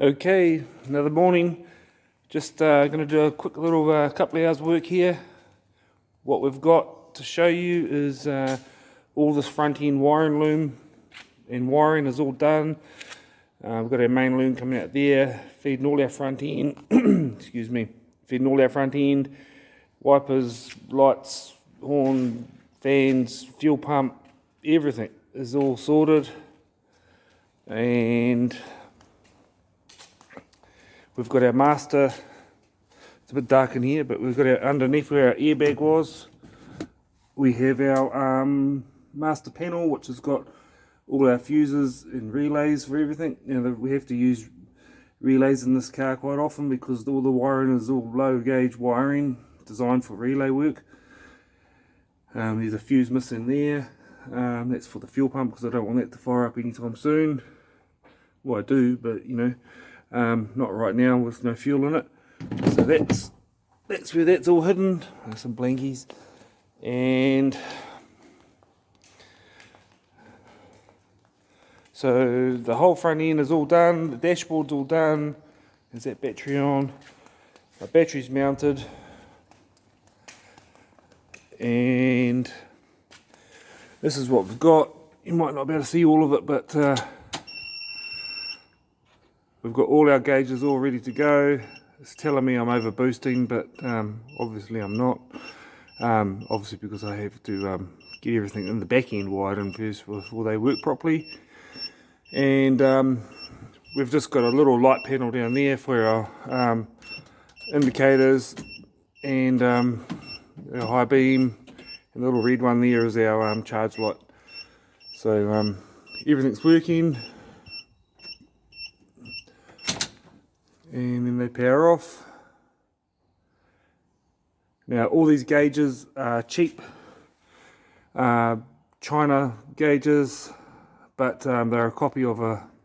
Okay, another morning. Just going to do a quick little couple of hours work here. What we've got to show you is all this front end wiring loom, and wiring is all done. We've got our main loom coming out there, feeding all our front end, excuse me, feeding all our front end, wipers, lights, horn, fans, fuel pump, everything is all sorted. And we've got our master. It's a bit dark in here, but we've got our underneath where our airbag was. We have our master panel, which has got all our fuses and relays for everything. We have to use relays in this car quite often because all the wiring is all low gauge wiring designed for relay work. There's a fuse missing there. That's for the fuel pump because I don't want that to fire up anytime soon. Well, I do, but not right now with no fuel in it. So that's where that's all hidden. Some blankies. And so the whole front end is all done, the dashboard's all done. There's that battery on. My battery's mounted. And this is what we've got. You might not be able to see all of it, but we've got all our gauges all ready to go. It's telling me I'm over boosting, but obviously I'm not. Obviously because I have to get everything in the back end wired in first before they work properly. And we've just got a little light panel down there for our indicators and our high beam, and the little red one there is our charge light. So everything's working, and then they power off. Now all these gauges are cheap China gauges, but they're a copy of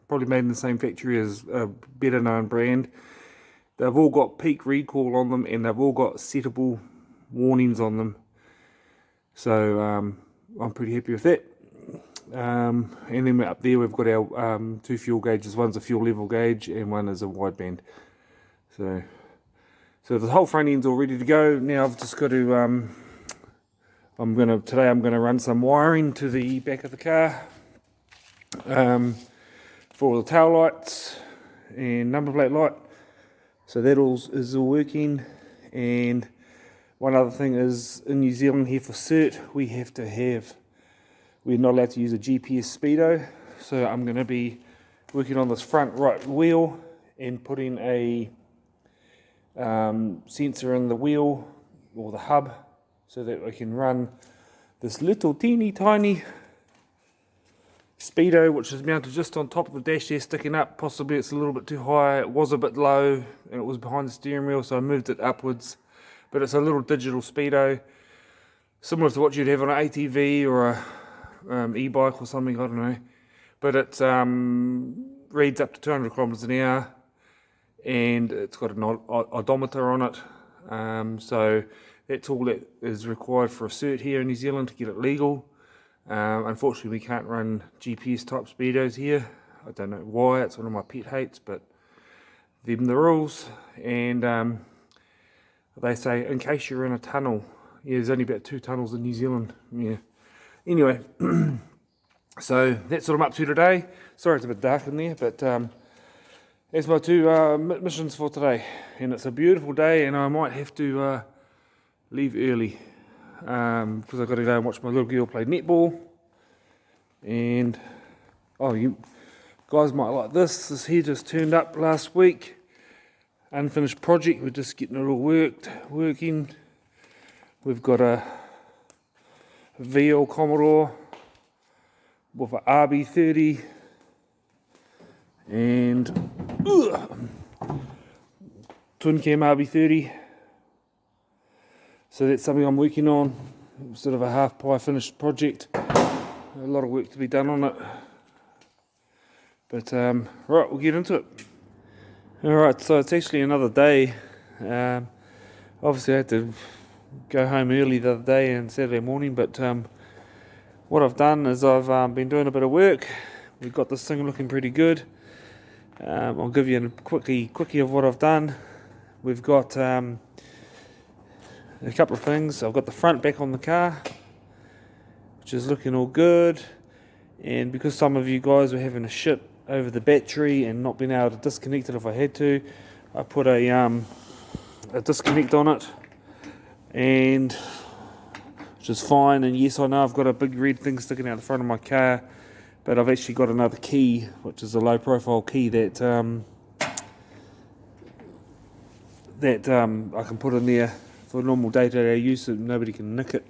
probably made in the same factory as a better known brand. They've all got peak recall on them, and they've all got settable warnings on them. So I'm pretty happy with that. And then up there we've got our two fuel gauges. One's a fuel level gauge and one is a wideband. So the whole front end's all ready to go. Now I've just got to today I'm gonna run some wiring to the back of the car for the tail lights and number plate light. So that is all working. And one other thing is, in New Zealand here for cert, we're not allowed to use a GPS speedo. So I'm going to be working on this front right wheel and putting a sensor in the wheel or the hub so that I can run this little teeny tiny speedo, which is mounted just on top of the dash there, sticking up. Possibly it's a little bit too high. It was a bit low and it was behind the steering wheel, so I moved it upwards. But it's a little digital speedo, similar to what you'd have on an ATV or a e-bike or something, I don't know. But it reads up to 200 kilometers an hour, and it's got an odometer on it. So that's all that is required for a cert here in New Zealand to get it legal. Unfortunately, we can't run GPS type speedos here. I don't know why. It's one of my pet hates, but them the rules. And they say, in case you're in a tunnel, there's only about 2 tunnels in New Zealand. Yeah. Anyway, so that's what I'm up to today. Sorry it's a bit dark in there, but that's my 2 missions for today. And it's a beautiful day, and I might have to leave early because I've got to go and watch my little girl play netball. And you guys might like this. This here just turned up last week. Unfinished project, we're just getting it all working. We've got a VL Commodore with an RB30 and twin cam RB30. So that's something I'm working on, sort of a half pie finished project. A lot of work to be done on it. But right, we'll get into it. Alright, so it's actually another day. Obviously I had to go home early the other day and Saturday morning, but what I've done is I've been doing a bit of work. We've got this thing looking pretty good. I'll give you a quickie of what I've done. We've got a couple of things. I've got the front back on the car, which is looking all good. And because some of you guys were having a shit over the battery and not being able to disconnect it if I had to, I put a disconnect on it, and which is fine. And yes, I know I've got a big red thing sticking out the front of my car, but I've actually got another key, which is a low profile key that I can put in there for normal day-to-day use so nobody can nick it.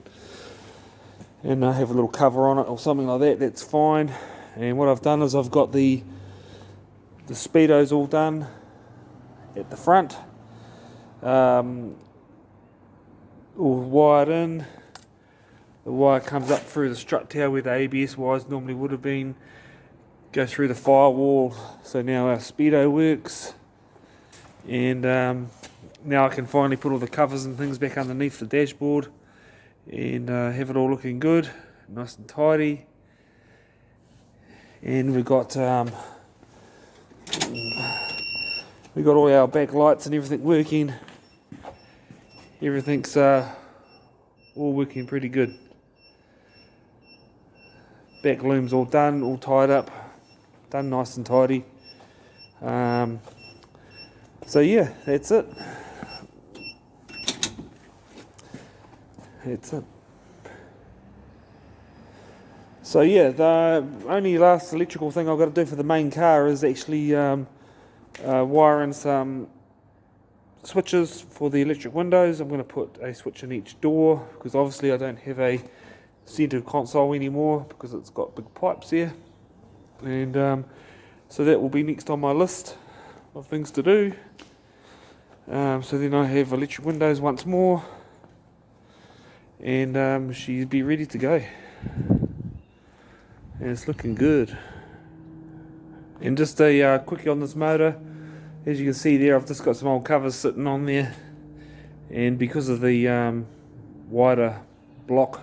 And I have a little cover on it or something like that, that's fine. And what I've done is I've got the speedos all done at the front, all wired in. The wire comes up through the strut tower where the ABS wires normally would have been, goes through the firewall, so now our speedo works. And now I can finally put all the covers and things back underneath the dashboard and have it all looking good, nice and tidy. And we've got all our back lights and everything working. Everything's all working pretty good. Back loom's all done, all tied up, done nice and tidy. So yeah, that's it. So yeah, the only last electrical thing I've got to do for the main car is actually wire in some switches for the electric windows. I'm going to put a switch in each door because obviously I don't have a centre console anymore because it's got big pipes here. And so that will be next on my list of things to do. So then I have electric windows once more, and she'll be ready to go. And it's looking good. And just a quickie on this motor, as you can see there, I've just got some old covers sitting on there, and because of the wider block,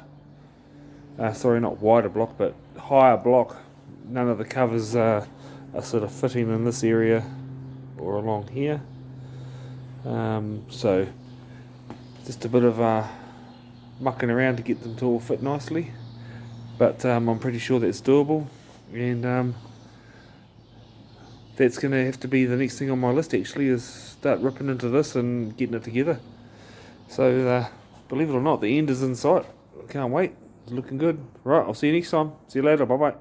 sorry, not wider block but higher block, none of the covers are sort of fitting in this area or along here. So just a bit of mucking around to get them to all fit nicely, but I'm pretty sure that's doable. And that's going to have to be the next thing on my list actually, is start ripping into this and getting it together. So believe it or not, the end is in sight. Can't wait. It's looking good. Right, I'll see you next time. See you later. Bye bye.